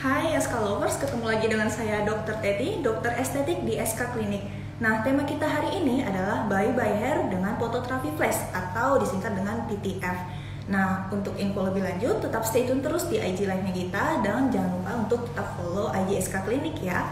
Hai SK Lovers, ketemu lagi dengan saya Dr. Teti, dokter estetik di SK Klinik. Nah, tema kita hari ini adalah Bye Bye Hair dengan Phototherapy Flash atau disingkat dengan PTF. Nah, untuk info lebih lanjut, tetap stay tune terus di IG live-nya kita dan jangan lupa untuk tetap follow IG SK Klinik ya.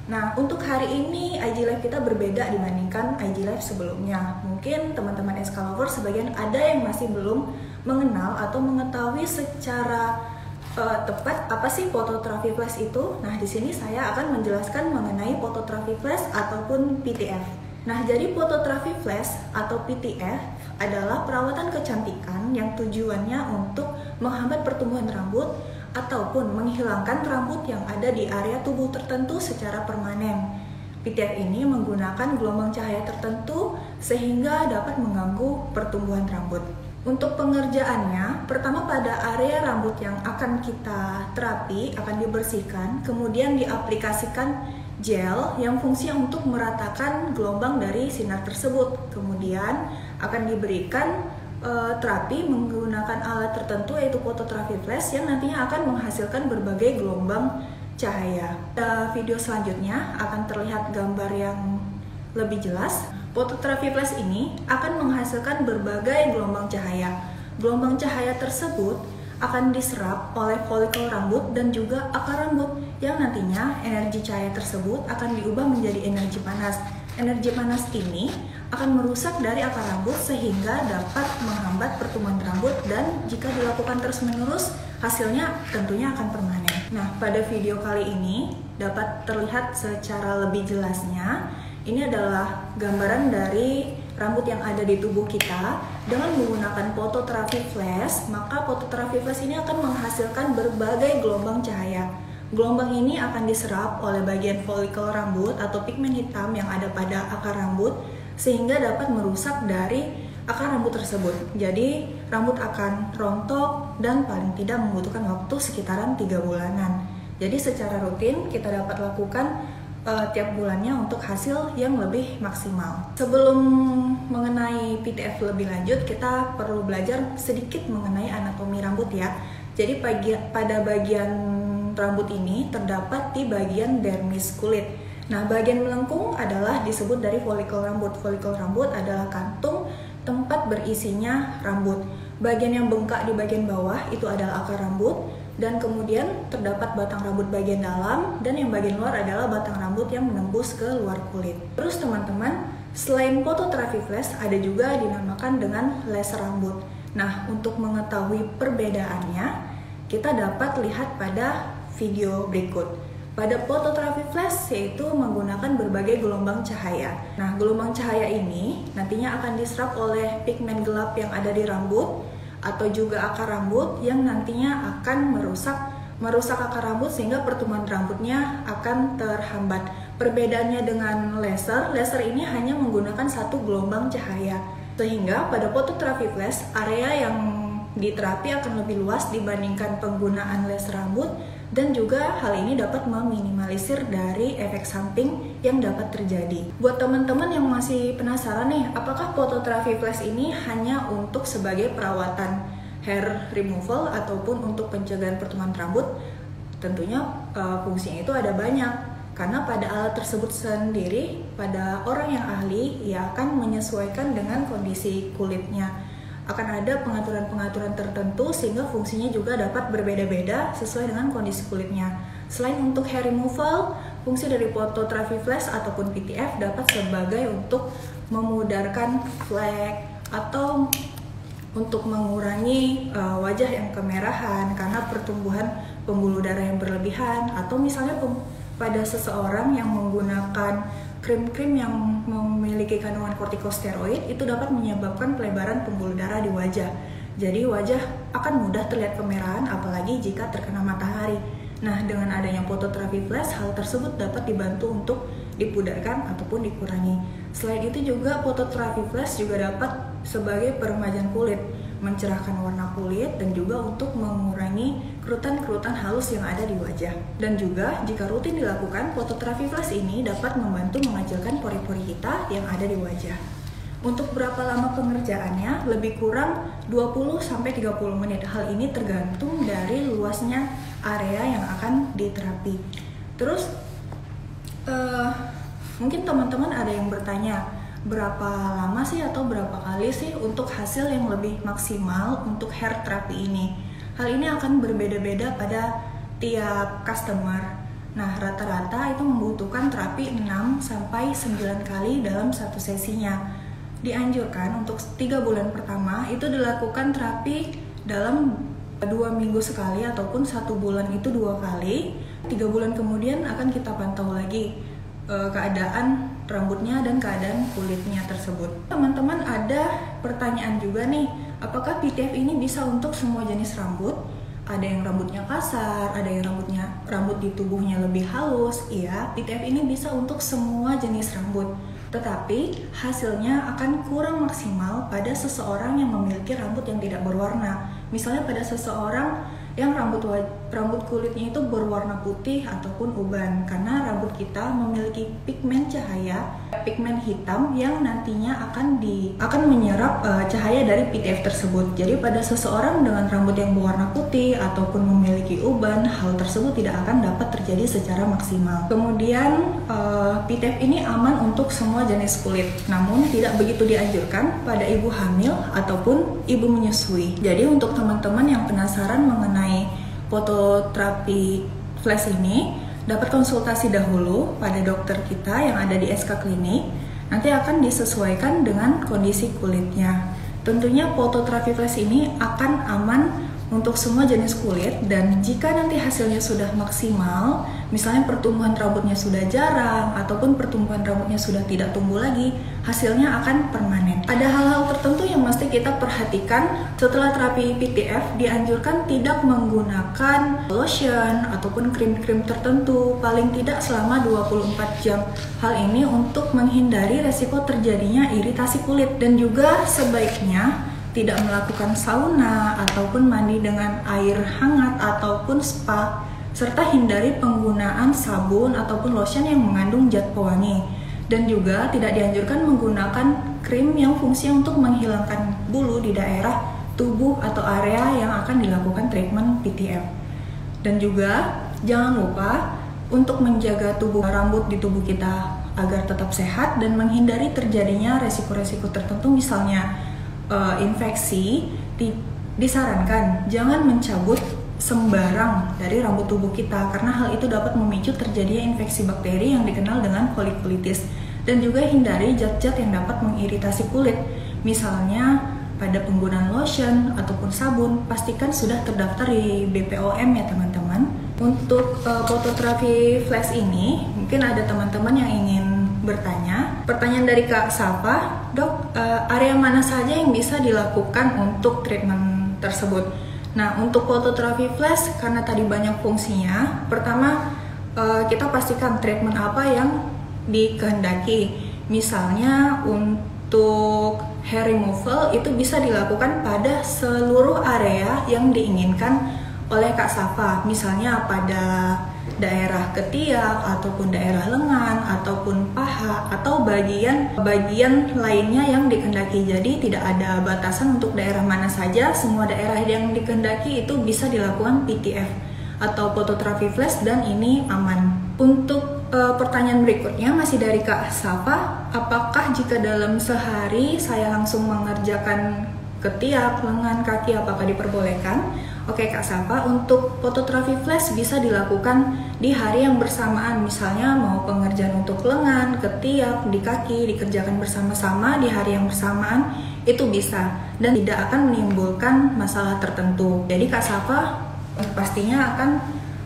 Nah, untuk hari ini IG live kita berbeda dibandingkan IG live sebelumnya. Mungkin teman-teman SK Lovers sebagian ada yang masih belum mengenal atau mengetahui secara tepat apa sih phototherapy flash itu. Nah, di sini saya akan menjelaskan mengenai phototherapy flash ataupun PTF. Nah, jadi phototherapy flash atau PTF adalah perawatan kecantikan yang tujuannya untuk menghambat pertumbuhan rambut ataupun menghilangkan rambut yang ada di area tubuh tertentu secara permanen. PTF ini menggunakan gelombang cahaya tertentu sehingga dapat mengganggu pertumbuhan rambut. Untuk pengerjaannya, pertama pada area rambut yang akan kita terapi akan dibersihkan, kemudian diaplikasikan gel yang fungsinya untuk meratakan gelombang dari sinar tersebut. Kemudian akan diberikan terapi menggunakan alat tertentu yaitu phototherapy flash yang nantinya akan menghasilkan berbagai gelombang cahaya. Pada video selanjutnya akan terlihat gambar yang lebih jelas. Phototherapy flash ini akan menghasilkan berbagai gelombang cahaya. Gelombang cahaya tersebut akan diserap oleh folikel rambut dan juga akar rambut yang nantinya energi cahaya tersebut akan diubah menjadi energi panas. Energi panas ini akan merusak dari akar rambut sehingga dapat menghambat pertumbuhan rambut dan jika dilakukan terus-menerus hasilnya tentunya akan permanen. Nah, pada video kali ini dapat terlihat secara lebih jelasnya. Ini adalah gambaran dari rambut yang ada di tubuh kita dengan menggunakan phototherapy flash. Maka phototherapy flash ini akan menghasilkan berbagai gelombang cahaya. Gelombang ini akan diserap oleh bagian folikel rambut atau pigmen hitam yang ada pada akar rambut sehingga dapat merusak dari akar rambut tersebut. Jadi rambut akan rontok dan paling tidak membutuhkan waktu sekitaran 3 bulanan. Jadi secara rutin kita dapat lakukan tiap bulannya untuk hasil yang lebih maksimal. Sebelum mengenai PTF lebih lanjut, kita perlu belajar sedikit mengenai anatomi rambut ya. Jadi pada bagian rambut ini terdapat di bagian dermis kulit. Nah, bagian melengkung adalah disebut dari folikel rambut. Folikel rambut adalah kantung tempat berisinya rambut. Bagian yang bengkak di bagian bawah itu adalah akar rambut. Dan kemudian terdapat batang rambut bagian dalam dan yang bagian luar adalah batang rambut yang menembus ke luar kulit. Terus teman-teman, selain phototherapy flash ada juga dinamakan dengan laser rambut. Nah, untuk mengetahui perbedaannya, kita dapat lihat pada video berikut. Pada phototherapy flash yaitu menggunakan berbagai gelombang cahaya. Nah, gelombang cahaya ini nantinya akan diserap oleh pigmen gelap yang ada di rambut atau juga akar rambut yang nantinya akan merusak akar rambut sehingga pertumbuhan rambutnya akan terhambat. Perbedaannya dengan laser ini hanya menggunakan satu gelombang cahaya. Sehingga pada phototherapy flash area yang diterapi akan lebih luas dibandingkan penggunaan laser rambut dan juga hal ini dapat meminimalisir dari efek samping yang dapat terjadi. Buat teman-teman yang masih penasaran nih, apakah phototherapy flash ini hanya untuk sebagai perawatan hair removal ataupun untuk pencegahan pertumbuhan rambut? Tentunya fungsinya itu ada banyak. Karena pada alat tersebut sendiri, pada orang yang ahli, ia akan menyesuaikan dengan kondisi kulitnya. Akan ada pengaturan-pengaturan tertentu sehingga fungsinya juga dapat berbeda-beda sesuai dengan kondisi kulitnya. Selain untuk hair removal, fungsi dari phototherapy flash ataupun PTF dapat sebagai untuk memudarkan flek atau untuk mengurangi wajah yang kemerahan karena pertumbuhan pembuluh darah yang berlebihan, atau misalnya pada seseorang yang menggunakan krim-krim yang memiliki kandungan kortikosteroid itu dapat menyebabkan pelebaran pembuluh darah di wajah. Jadi wajah akan mudah terlihat kemerahan apalagi jika terkena matahari. Nah, dengan adanya phototherapy flash, hal tersebut dapat dibantu untuk dipudarkan ataupun dikurangi. Selain itu juga phototherapy flash juga dapat sebagai peremajaan kulit, mencerahkan warna kulit dan juga untuk mengurangi kerutan-kerutan halus yang ada di wajah. Dan juga jika rutin dilakukan, phototherapy flash ini dapat membantu mengecilkan pori-pori kita yang ada di wajah. Untuk berapa lama pengerjaannya? Lebih kurang 20-30 menit. Hal ini tergantung dari luasnya area yang akan diterapi. Terus mungkin teman-teman ada yang bertanya, berapa lama sih atau berapa kali sih untuk hasil yang lebih maksimal untuk hair terapi ini? Hal ini akan berbeda-beda pada tiap customer. Nah, rata-rata itu membutuhkan terapi 6-9 kali dalam satu sesinya. Dianjurkan untuk 3 bulan pertama itu dilakukan terapi dalam 2 minggu sekali ataupun 1 bulan itu 2 kali. 3 bulan kemudian akan kita pantau lagi keadaan rambutnya dan keadaan kulitnya tersebut. Teman-teman ada pertanyaan juga nih, apakah PTF ini bisa untuk semua jenis rambut? Ada yang rambutnya kasar, ada yang rambut di tubuhnya lebih halus. Iya, PTF ini bisa untuk semua jenis rambut. Tetapi hasilnya akan kurang maksimal pada seseorang yang memiliki rambut yang tidak berwarna. Misalnya pada seseorang yang rambut kulitnya itu berwarna putih ataupun uban, karena rambut kita memiliki pigmen cahaya, pigmen hitam yang nantinya akan menyerap cahaya dari PTF tersebut. Jadi pada seseorang dengan rambut yang berwarna putih ataupun memiliki uban, hal tersebut tidak akan dapat terjadi secara maksimal. Kemudian PTF ini aman untuk semua jenis kulit, namun tidak begitu dianjurkan pada ibu hamil ataupun ibu menyusui. Jadi untuk teman-teman yang penasaran mengenai fototerapi flash ini, dapat konsultasi dahulu pada dokter kita yang ada di SK Klinik. Nanti akan disesuaikan dengan kondisi kulitnya. Tentunya fototerapi flash ini akan aman untuk semua jenis kulit, dan jika nanti hasilnya sudah maksimal, misalnya pertumbuhan rambutnya sudah jarang ataupun pertumbuhan rambutnya sudah tidak tumbuh lagi, hasilnya akan permanen. Ada hal-hal tertentu yang mesti kita perhatikan setelah terapi PTF. Dianjurkan tidak menggunakan lotion ataupun krim-krim tertentu paling tidak selama 24 jam. Hal ini untuk menghindari resiko terjadinya iritasi kulit, dan juga sebaiknya tidak melakukan sauna ataupun mandi dengan air hangat ataupun spa, serta hindari penggunaan sabun ataupun lotion yang mengandung zat pewangi. Dan juga tidak dianjurkan menggunakan krim yang fungsinya untuk menghilangkan bulu di daerah tubuh atau area yang akan dilakukan treatment PTF. Dan juga jangan lupa untuk menjaga rambut di tubuh kita agar tetap sehat dan menghindari terjadinya resiko-resiko tertentu, misalnya infeksi. Disarankan jangan mencabut sembarang dari rambut tubuh kita, karena hal itu dapat memicu terjadinya infeksi bakteri yang dikenal dengan folikulitis. Dan juga hindari zat-zat yang dapat mengiritasi kulit, misalnya pada penggunaan lotion ataupun sabun pastikan sudah terdaftar di BPOM ya teman-teman. Untuk fototerapi flash ini mungkin ada teman-teman yang ingin bertanya. Pertanyaan dari Kak Safa, Dok, area mana saja yang bisa dilakukan untuk treatment tersebut? Nah, untuk fototerapi flash karena tadi banyak fungsinya, pertama kita pastikan treatment apa yang dikehendaki. Misalnya untuk hair removal itu bisa dilakukan pada seluruh area yang diinginkan oleh Kak Safa, misalnya pada daerah ketiak ataupun daerah lengan ataupun paha atau bagian lainnya yang dikehendaki. Jadi tidak ada batasan untuk daerah mana saja, semua daerah yang dikehendaki itu bisa dilakukan PTF atau fototerapi flash, dan ini aman. Untuk pertanyaan berikutnya masih dari Kak Safa, apakah jika dalam sehari saya langsung mengerjakan ketiak, lengan, kaki, apakah diperbolehkan? Oke Kak Safa, untuk fototerapi flash bisa dilakukan di hari yang bersamaan. Misalnya mau pengerjaan untuk lengan, ketiak, di kaki dikerjakan bersama-sama di hari yang bersamaan, itu bisa dan tidak akan menimbulkan masalah tertentu. Jadi Kak Safa pastinya akan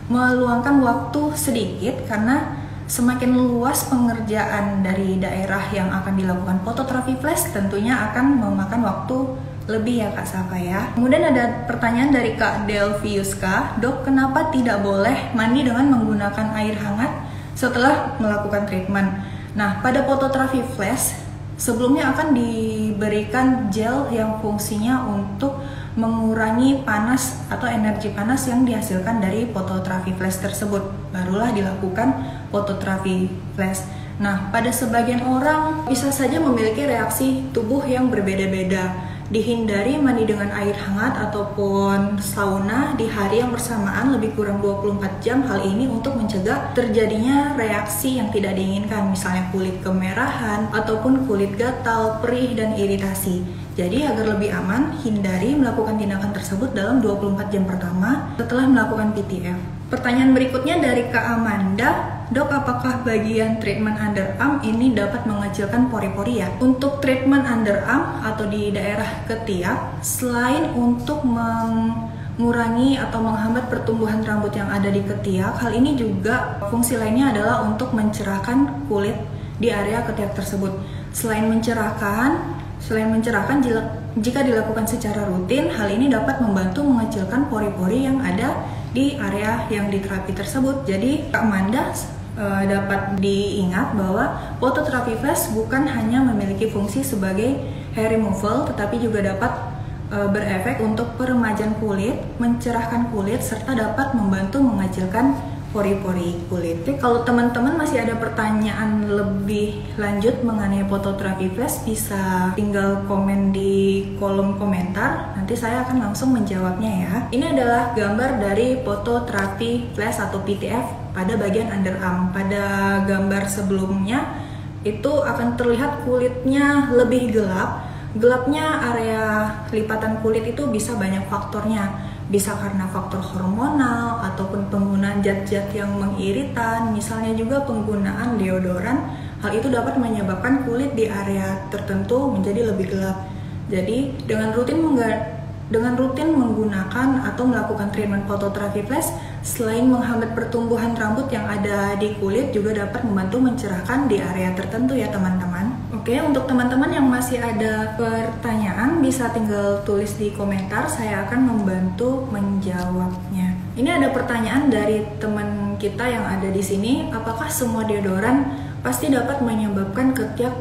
meluangkan waktu sedikit, karena semakin luas pengerjaan dari daerah yang akan dilakukan fototerapi flash tentunya akan memakan waktu lebih ya Kak Safa ya. Kemudian ada pertanyaan dari Kak Delviuska, Dok, kenapa tidak boleh mandi dengan menggunakan air hangat setelah melakukan treatment? Nah, pada fototerapi flash sebelumnya akan diberikan gel yang fungsinya untuk mengurangi panas atau energi panas yang dihasilkan dari fototerapi flash tersebut. Barulah dilakukan fototerapi flash. Nah, pada sebagian orang bisa saja memiliki reaksi tubuh yang berbeda-beda. dihindari mandi dengan air hangat ataupun sauna di hari yang bersamaan lebih kurang 24 jam. Hal ini untuk mencegah terjadinya reaksi yang tidak diinginkan, misalnya kulit kemerahan ataupun kulit gatal, perih, dan iritasi. Jadi agar lebih aman, hindari melakukan tindakan tersebut dalam 24 jam pertama setelah melakukan PTF. Pertanyaan berikutnya dari Kak Amanda. Dok, apakah bagian treatment underarm ini dapat mengecilkan pori-pori ya? Untuk treatment underarm atau di daerah ketiak, selain untuk mengurangi atau menghambat pertumbuhan rambut yang ada di ketiak, hal ini juga fungsi lainnya adalah untuk mencerahkan kulit di area ketiak tersebut. Selain mencerahkan, jika dilakukan secara rutin, hal ini dapat membantu mengecilkan pori-pori yang ada di area yang diterapi tersebut. Jadi Kak Amanda, dapat diingat bahwa phototherapy flash bukan hanya memiliki fungsi sebagai hair removal, tetapi juga dapat berefek untuk peremajaan kulit, mencerahkan kulit, serta dapat membantu mengecilkan pori-pori kulit. Oke, kalau teman-teman masih ada pertanyaan lebih lanjut mengenai phototherapy flash, bisa tinggal komen di kolom komentar, nanti saya akan langsung menjawabnya ya. Ini adalah gambar dari phototherapy flash atau PTF pada bagian underarm. Pada gambar sebelumnya itu akan terlihat kulitnya lebih gelap. Gelapnya area lipatan kulit itu bisa banyak faktornya. Bisa karena faktor hormonal ataupun penggunaan zat-zat yang mengiritan, misalnya juga penggunaan deodoran. Hal itu dapat menyebabkan kulit di area tertentu menjadi lebih gelap. Jadi dengan rutin menggunakan atau melakukan treatment phototherapy flash, selain menghambat pertumbuhan rambut yang ada di kulit, juga dapat membantu mencerahkan di area tertentu ya teman-teman. Oke, untuk teman-teman yang masih ada pertanyaan, bisa tinggal tulis di komentar, saya akan membantu menjawabnya. Ini ada pertanyaan dari teman kita yang ada di sini, apakah semua deodoran pasti dapat menyebabkan ketiak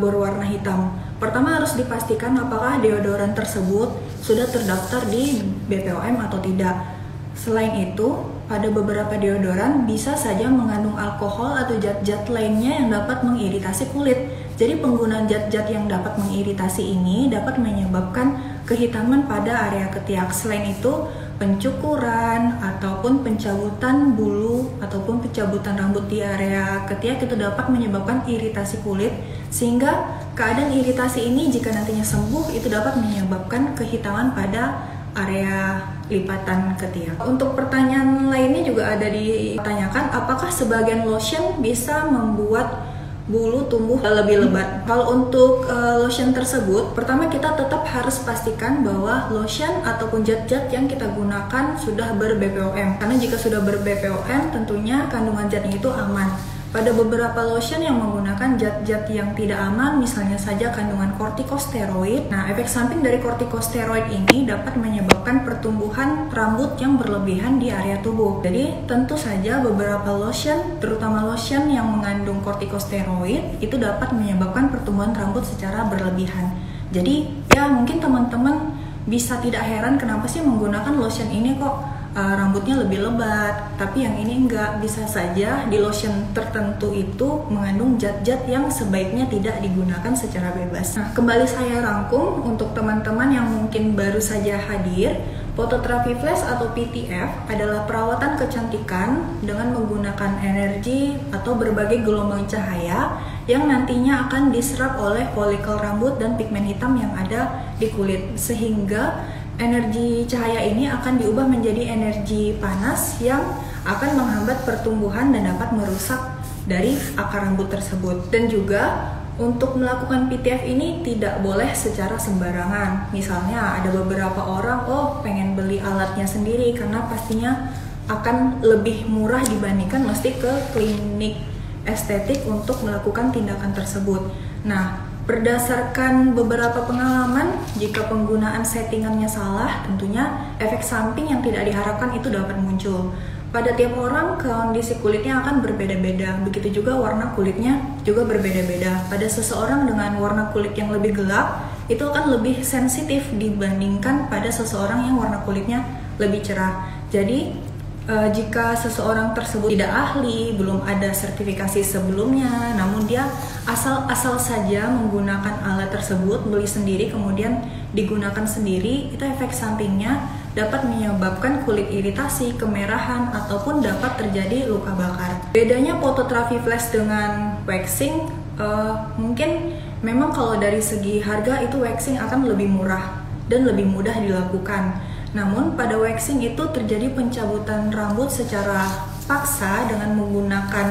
berwarna hitam? Pertama, harus dipastikan apakah deodoran tersebut sudah terdaftar di BPOM atau tidak. Selain itu, pada beberapa deodoran bisa saja mengandung alkohol atau zat-zat lainnya yang dapat mengiritasi kulit. Jadi penggunaan zat-zat yang dapat mengiritasi ini dapat menyebabkan kehitaman pada area ketiak. Selain itu, pencukuran ataupun pencabutan bulu ataupun pencabutan rambut di area ketiak itu dapat menyebabkan iritasi kulit, sehingga keadaan iritasi ini jika nantinya sembuh itu dapat menyebabkan kehitaman pada area lipatan ketiak. Untuk pertanyaan lainnya juga ada ditanyakan, apakah sebagian lotion bisa membuat bulu tumbuh lebih lebat? Kalau untuk lotion tersebut, pertama kita tetap harus pastikan bahwa lotion ataupun zat-zat yang kita gunakan sudah ber-BPOM. Karena jika sudah ber-BPOM, tentunya kandungan zatnya itu aman. Pada beberapa lotion yang menggunakan zat-zat yang tidak aman, misalnya saja kandungan kortikosteroid. Nah, efek samping dari kortikosteroid ini dapat menyebabkan pertumbuhan rambut yang berlebihan di area tubuh. Jadi, tentu saja beberapa lotion, terutama lotion yang mengandung kortikosteroid, itu dapat menyebabkan pertumbuhan rambut secara berlebihan. Jadi, ya mungkin teman-teman bisa tidak heran kenapa sih menggunakan lotion ini kok rambutnya lebih lebat, tapi yang ini enggak. Bisa saja di lotion tertentu itu mengandung zat-zat yang sebaiknya tidak digunakan secara bebas. Nah, kembali saya rangkum untuk teman-teman yang mungkin baru saja hadir, phototherapy flash atau PTF adalah perawatan kecantikan dengan menggunakan energi atau berbagai gelombang cahaya yang nantinya akan diserap oleh folikel rambut dan pigmen hitam yang ada di kulit, sehingga energi cahaya ini akan diubah menjadi energi panas yang akan menghambat pertumbuhan dan dapat merusak dari akar rambut tersebut. Dan juga untuk melakukan PTF ini tidak boleh secara sembarangan. Misalnya ada beberapa orang, pengen beli alatnya sendiri karena pastinya akan lebih murah dibandingkan mesti ke klinik estetik untuk melakukan tindakan tersebut. Nah, berdasarkan beberapa pengalaman, jika penggunaan settingannya salah, tentunya efek samping yang tidak diharapkan itu dapat muncul. Pada tiap orang, kondisi kulitnya akan berbeda-beda. Begitu juga warna kulitnya juga berbeda-beda. Pada seseorang dengan warna kulit yang lebih gelap, itu akan lebih sensitif dibandingkan pada seseorang yang warna kulitnya lebih cerah. Jadi, Jika seseorang tersebut tidak ahli, belum ada sertifikasi sebelumnya, namun dia asal saja menggunakan alat tersebut, beli sendiri kemudian digunakan sendiri, itu efek sampingnya dapat menyebabkan kulit iritasi, kemerahan, ataupun dapat terjadi luka bakar. Bedanya fototerapi flash dengan waxing, mungkin memang kalau dari segi harga itu waxing akan lebih murah dan lebih mudah dilakukan. Namun pada waxing itu terjadi pencabutan rambut secara paksa dengan menggunakan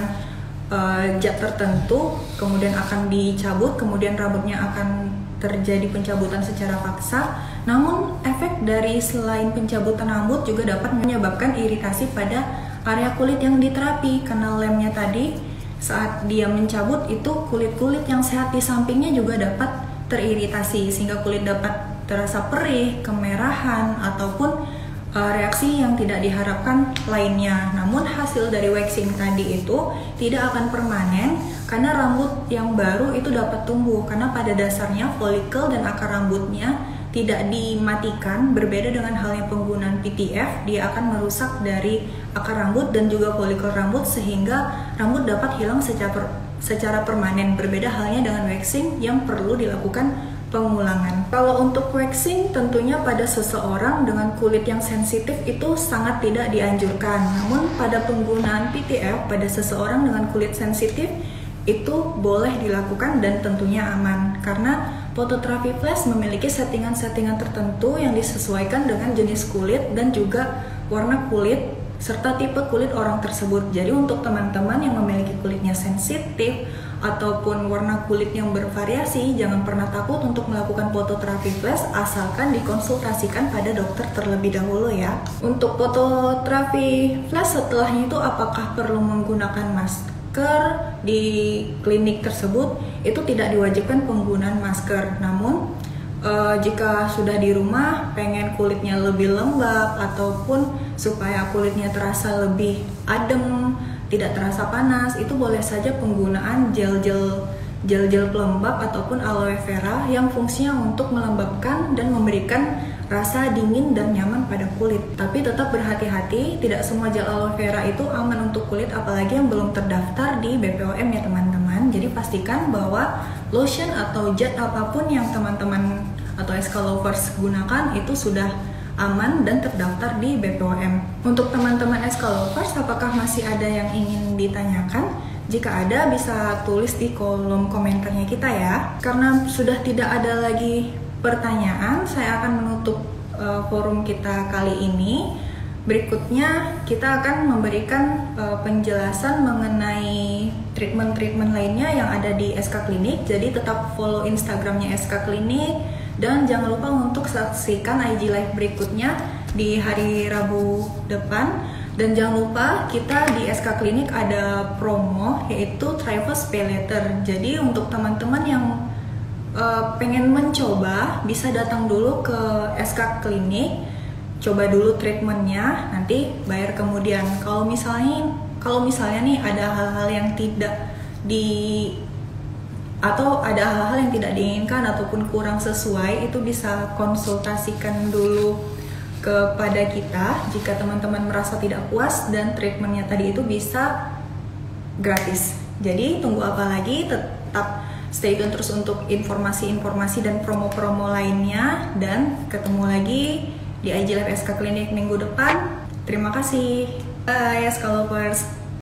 zat tertentu, kemudian akan dicabut, kemudian rambutnya akan terjadi pencabutan secara paksa. Namun efek dari selain pencabutan rambut juga dapat menyebabkan iritasi pada area kulit yang diterapi, karena lemnya tadi saat dia mencabut itu kulit-kulit yang sehat di sampingnya juga dapat teriritasi, sehingga kulit dapat terasa perih, kemerahan, ataupun reaksi yang tidak diharapkan lainnya. Namun hasil dari waxing tadi itu tidak akan permanen, karena rambut yang baru itu dapat tumbuh, karena pada dasarnya folikel dan akar rambutnya tidak dimatikan. Berbeda dengan halnya penggunaan PTF, dia akan merusak dari akar rambut dan juga folikel rambut, sehingga rambut dapat hilang secara permanen. Berbeda halnya dengan waxing yang perlu dilakukan pengulangan. Kalau untuk waxing tentunya pada seseorang dengan kulit yang sensitif itu sangat tidak dianjurkan. Namun pada penggunaan PTF pada seseorang dengan kulit sensitif itu boleh dilakukan dan tentunya aman, karena fototerapi flash memiliki settingan-settingan tertentu yang disesuaikan dengan jenis kulit dan juga warna kulit serta tipe kulit orang tersebut. Jadi untuk teman-teman yang memiliki kulitnya sensitif ataupun warna kulit yang bervariasi, jangan pernah takut untuk melakukan fototerapi flash asalkan dikonsultasikan pada dokter terlebih dahulu ya. Untuk fototerapi flash setelahnya itu apakah perlu menggunakan masker di klinik tersebut? Itu tidak diwajibkan penggunaan masker. Namun jika sudah di rumah pengen kulitnya lebih lembab ataupun supaya kulitnya terasa lebih adem, tidak terasa panas, itu boleh saja penggunaan gel-gel pelembab ataupun aloe vera yang fungsinya untuk melembabkan dan memberikan rasa dingin dan nyaman pada kulit. Tapi tetap berhati-hati, tidak semua gel aloe vera itu aman untuk kulit, apalagi yang belum terdaftar di BPOM ya teman-teman. Jadi pastikan bahwa lotion atau zat apapun yang teman-teman atau SK Lovers gunakan itu sudah aman dan terdaftar di BPOM. Untuk teman-teman SK Lovers, apakah masih ada yang ingin ditanyakan? Jika ada, bisa tulis di kolom komentarnya kita ya. Karena sudah tidak ada lagi pertanyaan, saya akan menutup forum kita kali ini. Berikutnya kita akan memberikan penjelasan mengenai treatment-treatment lainnya yang ada di SK Klinik. Jadi tetap follow Instagramnya SK Klinik dan jangan lupa untuk saksikan IG Live berikutnya di hari Rabu depan. Dan jangan lupa kita di SK Klinik ada promo yaitu Try First Pay Later. Jadi untuk teman-teman yang pengen mencoba bisa datang dulu ke SK Klinik, coba dulu treatmentnya, nanti bayar kemudian. Kalau misalnya nih ada hal-hal yang tidak ada hal-hal yang tidak diinginkan ataupun kurang sesuai, itu bisa konsultasikan dulu kepada kita jika teman-teman merasa tidak puas, dan treatmentnya tadi itu bisa gratis. Jadi tunggu apa lagi, tetap stay tune terus untuk informasi-informasi dan promo-promo lainnya, dan ketemu lagi di IG Live SK Klinik minggu depan. Terima kasih. Bye SK Lovers.